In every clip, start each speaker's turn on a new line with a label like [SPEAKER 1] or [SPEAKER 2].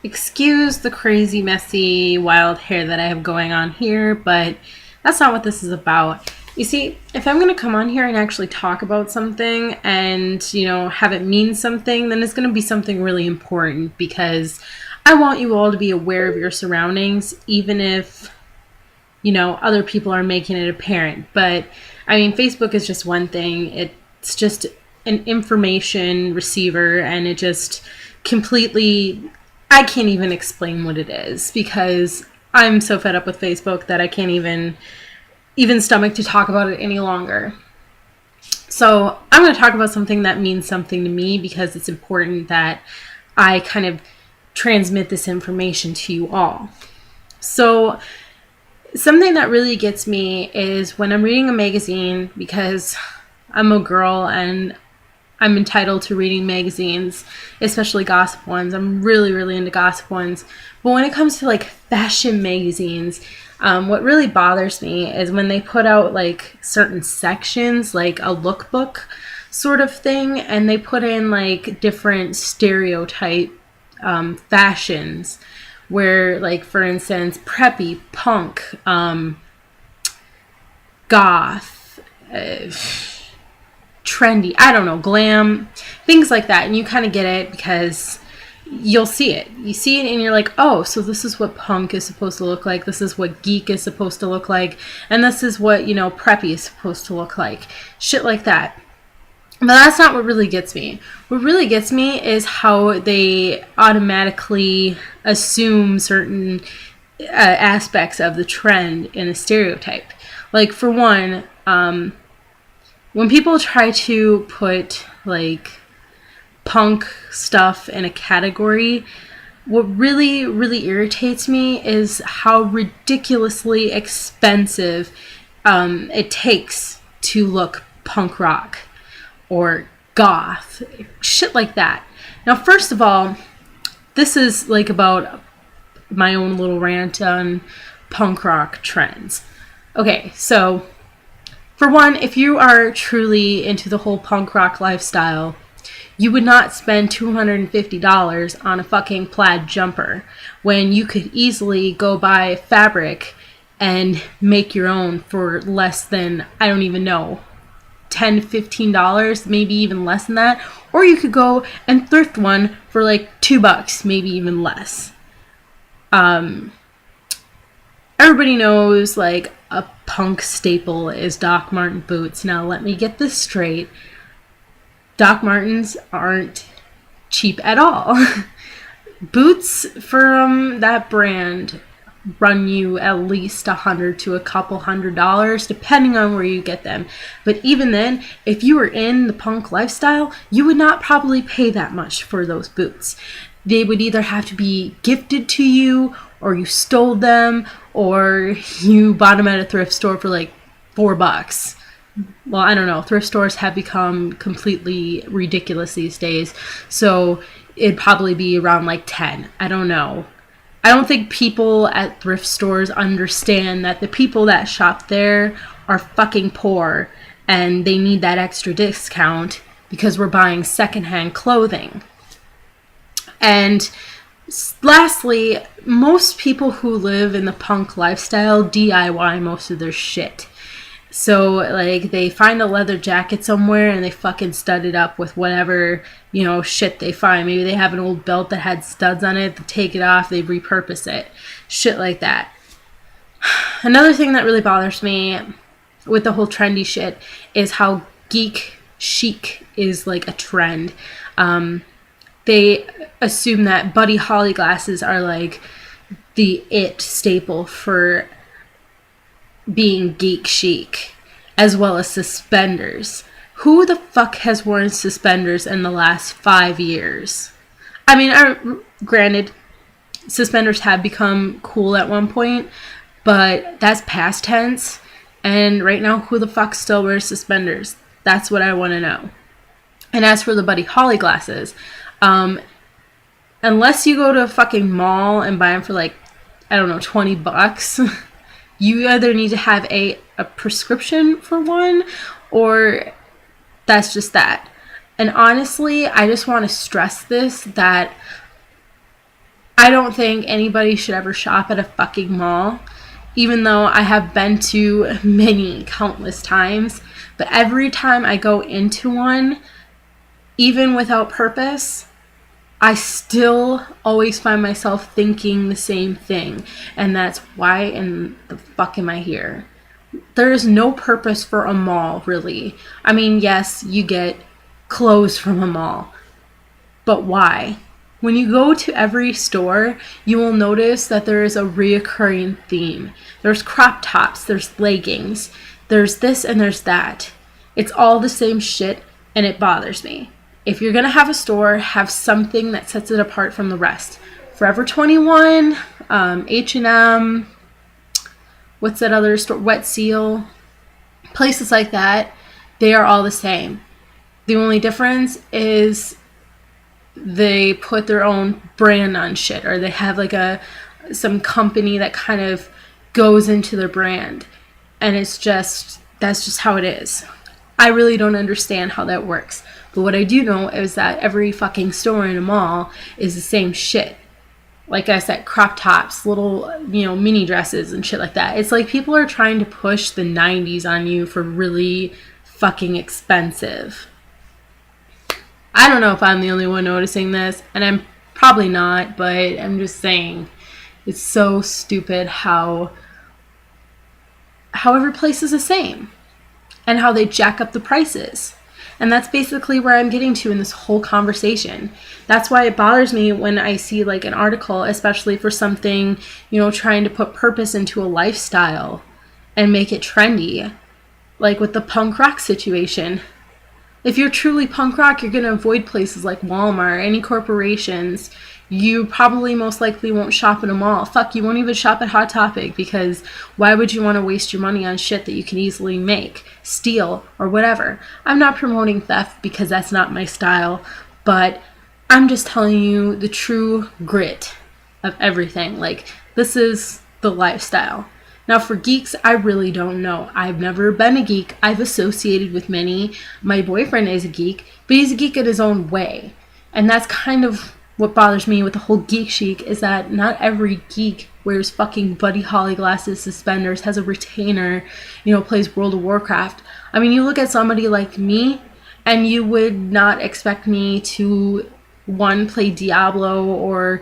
[SPEAKER 1] Excuse the crazy, messy, wild hair that I have going on here, but that's not what this is about. You see, if I'm going to come on here and actually talk about something and, have it mean something, then it's going to be something really important because I want you all to be aware of your surroundings, even if, other people are making it apparent. But, I mean, Facebook is just one thing. It's just an information receiver, and it just completely, I can't even explain what it is because I'm so fed up with Facebook that I can't even stomach to talk about it any longer. So I'm going to talk about something that means something to me because it's important that I kind of transmit this information to you all. So something that really gets me is when I'm reading a magazine, because I'm a girl and I'm entitled to reading magazines, especially gossip ones. I'm really, really into gossip ones. But when it comes to like fashion magazines, what really bothers me is when they put out like certain sections, like a lookbook sort of thing, and they put in like different stereotype fashions where, like, for instance, preppy, punk, goth, trendy, I don't know, glam, things like that. And you kind of get it because you'll see it. You see it and you're like, oh, so this is what punk is supposed to look like. This is what geek is supposed to look like. And this is what, preppy is supposed to look like. Shit like that. But that's not what really gets me. What really gets me is how they automatically assume certain aspects of the trend in a stereotype. Like, for one, when people try to put, like, punk stuff in a category, what really, really irritates me is how ridiculously expensive it takes to look punk rock or goth, shit like that. Now, first of all, this is like about my own little rant on punk rock trends. Okay, so for one, if you are truly into the whole punk rock lifestyle, you would not spend $250 on a fucking plaid jumper when you could easily go buy fabric and make your own for less than, I don't even know, $10, $15, maybe even less than that. Or you could go and thrift one for like $2, maybe even less. Everybody knows like a punk staple is Doc Marten boots. Now let me get this straight. Doc Martens aren't cheap at all. Boots from that brand run you at least $100 to a couple $100, depending on where you get them. But even then, if you were in the punk lifestyle, you would not probably pay that much for those boots. They would either have to be gifted to you, or you stole them, or you bought them at a thrift store for like $4. Well, I don't know. Thrift stores have become completely ridiculous these days. So it'd probably be around like 10. I don't know. I don't think people at thrift stores understand that the people that shop there are fucking poor and they need that extra discount because we're buying secondhand clothing. And lastly, most people who live in the punk lifestyle DIY most of their shit. So, like, they find a leather jacket somewhere and they fucking stud it up with whatever, shit they find. Maybe they have an old belt that had studs on it. They take it off, they repurpose it. Shit like that. Another thing that really bothers me with the whole trendy shit is how geek chic is like a trend. They assume that Buddy Holly glasses are like the it staple for being geek chic, as well as suspenders. Who the fuck has worn suspenders in the last 5 years? I mean, granted, suspenders have become cool at one point, but that's past tense. And right now, who the fuck still wears suspenders? That's what I want to know. And as for the Buddy Holly glasses, unless you go to a fucking mall and buy them for like, I don't know, $20, you either need to have a prescription for one, or that's just that. And honestly, I just want to stress this, that I don't think anybody should ever shop at a fucking mall, even though I have been to many countless times. But every time I go into one, even without purpose, I still always find myself thinking the same thing. And that's why in the fuck am I here? There is no purpose for a mall, really. I mean, yes, you get clothes from a mall, but why? When you go to every store, you will notice that there is a reoccurring theme. There's crop tops, there's leggings, there's this and there's that. It's all the same shit, and it bothers me. If you're gonna have a store, have something that sets it apart from the rest. Forever 21, H&M, what's that other store? Wet Seal, places like that, they are all the same. The only difference is they put their own brand on shit, or they have like some company that kind of goes into their brand, and that's just how it is. I really don't understand how that works, but what I do know is that every fucking store in a mall is the same shit. Like I said, crop tops, little, mini dresses and shit like that. It's like people are trying to push the 90s on you for really fucking expensive. I don't know if I'm the only one noticing this, and I'm probably not, but I'm just saying it's so stupid how every place is the same and how they jack up the prices. And that's basically where I'm getting to in this whole conversation. That's why it bothers me when I see like an article, especially for something, trying to put purpose into a lifestyle and make it trendy, like with the punk rock situation. If you're truly punk rock, you're going to avoid places like Walmart, any corporations. You probably most likely won't shop in a mall. Fuck, you won't even shop at Hot Topic, because why would you want to waste your money on shit that you can easily make, steal, or whatever? I'm not promoting theft because that's not my style, but I'm just telling you the true grit of everything. Like, this is the lifestyle. Now, for geeks, I really don't know. I've never been a geek. I've associated with many. My boyfriend is a geek, but he's a geek in his own way. And that's kind of what bothers me with the whole geek chic, is that not every geek wears fucking Buddy Holly glasses, suspenders, has a retainer, plays World of Warcraft. I mean, you look at somebody like me, and you would not expect me to, one, play Diablo or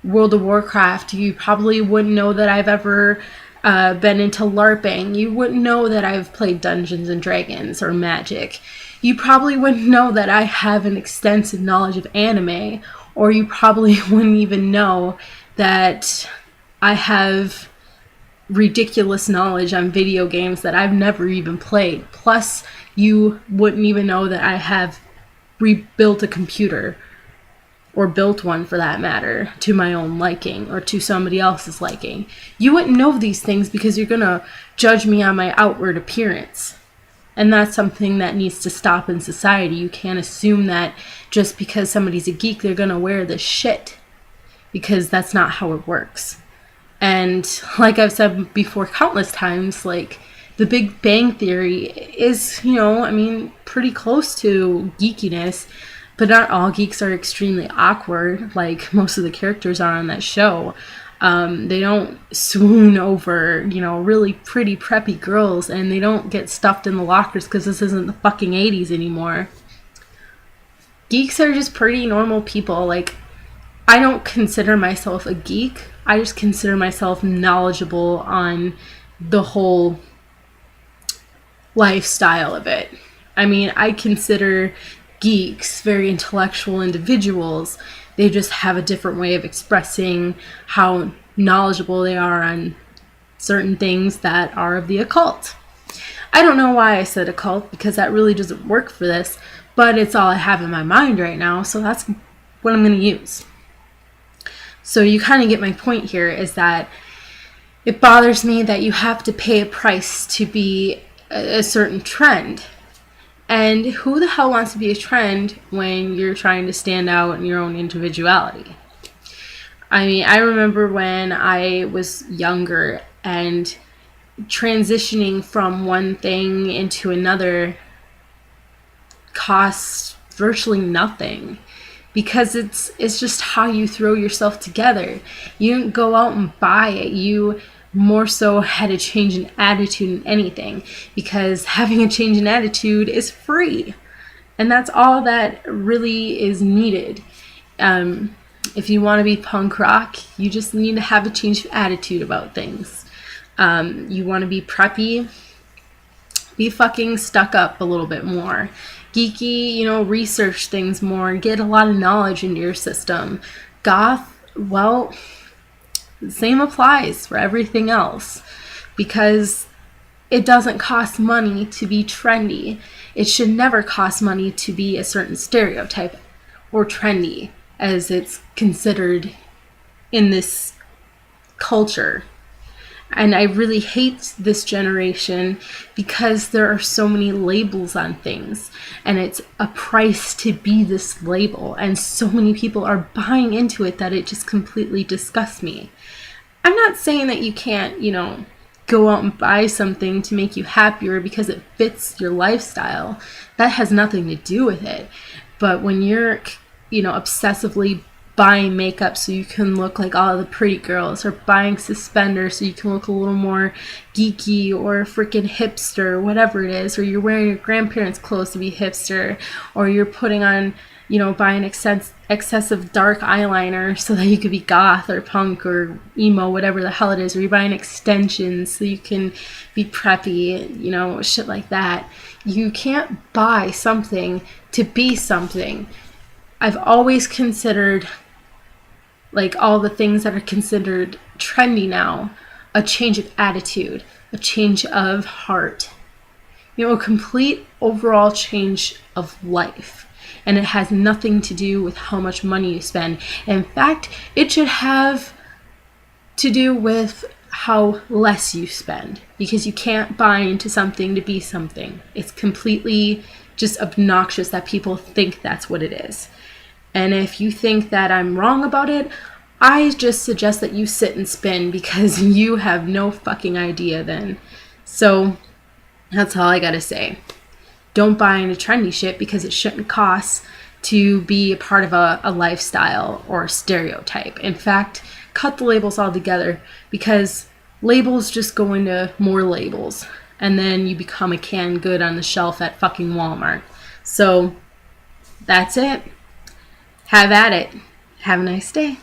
[SPEAKER 1] World of Warcraft. You probably wouldn't know that I've ever been into LARPing. You wouldn't know that I've played Dungeons and Dragons or Magic. You probably wouldn't know that I have an extensive knowledge of anime, or you probably wouldn't even know that I have ridiculous knowledge on video games that I've never even played. Plus, you wouldn't even know that I have rebuilt a computer, or built one for that matter, to my own liking or to somebody else's liking. You wouldn't know these things because you're going to judge me on my outward appearance. And that's something that needs to stop in society. You can't assume that just because somebody's a geek, they're going to wear this shit, because that's not how it works. And like I've said before countless times, like, the Big Bang Theory is, pretty close to geekiness. But not all geeks are extremely awkward, like most of the characters are on that show. They don't swoon over, really pretty preppy girls, and they don't get stuffed in the lockers because this isn't the fucking 80s anymore. Geeks are just pretty normal people. Like, I don't consider myself a geek. I just consider myself knowledgeable on the whole lifestyle of it. I mean, I consider geeks very intellectual individuals. They just have a different way of expressing how knowledgeable they are on certain things that are of the occult. I don't know why I said occult, because that really doesn't work for this, but it's all I have in my mind right now, so that's what I'm going to use. So you kind of get my point here, is that it bothers me that you have to pay a price to be a certain trend. And who the hell wants to be a trend when you're trying to stand out in your own individuality? I mean, I remember when I was younger and transitioning from one thing into another costs virtually nothing, because it's just how you throw yourself together. You didn't go out and buy it. You more so had a change in attitude in anything, because having a change in attitude is free. And that's all that really is needed. If you want to be punk rock, you just need to have a change of attitude about things. You want to be preppy, be fucking stuck up a little bit more. Geeky, research things more and get a lot of knowledge into your system. Goth, well, the same applies for everything else, because it doesn't cost money to be trendy. It should never cost money to be a certain stereotype or trendy, as it's considered in this culture. And I really hate this generation because there are so many labels on things, and it's a price to be this label, and so many people are buying into it that it just completely disgusts me. I'm not saying that you can't, go out and buy something to make you happier because it fits your lifestyle. That has nothing to do with it. But when you're, obsessively buying makeup so you can look like all the pretty girls, or buying suspenders so you can look a little more geeky or freaking hipster, whatever it is, or you're wearing your grandparents' clothes to be hipster, or you're putting on, buying excessive dark eyeliner so that you could be goth or punk or emo, whatever the hell it is, or you're buying extensions so you can be preppy, shit like that. You can't buy something to be something. I've always considered, like, all the things that are considered trendy now, a change of attitude, a change of heart, a complete overall change of life. And it has nothing to do with how much money you spend. In fact, it should have to do with how less you spend, because you can't buy into something to be something. It's completely just obnoxious that people think that's what it is. And if you think that I'm wrong about it, I just suggest that you sit and spin, because you have no fucking idea then. So that's all I gotta say. Don't buy into trendy shit, because it shouldn't cost to be a part of a lifestyle or a stereotype. In fact, cut the labels altogether, because labels just go into more labels, and then you become a canned good on the shelf at fucking Walmart. So that's it. Have at it. Have a nice day.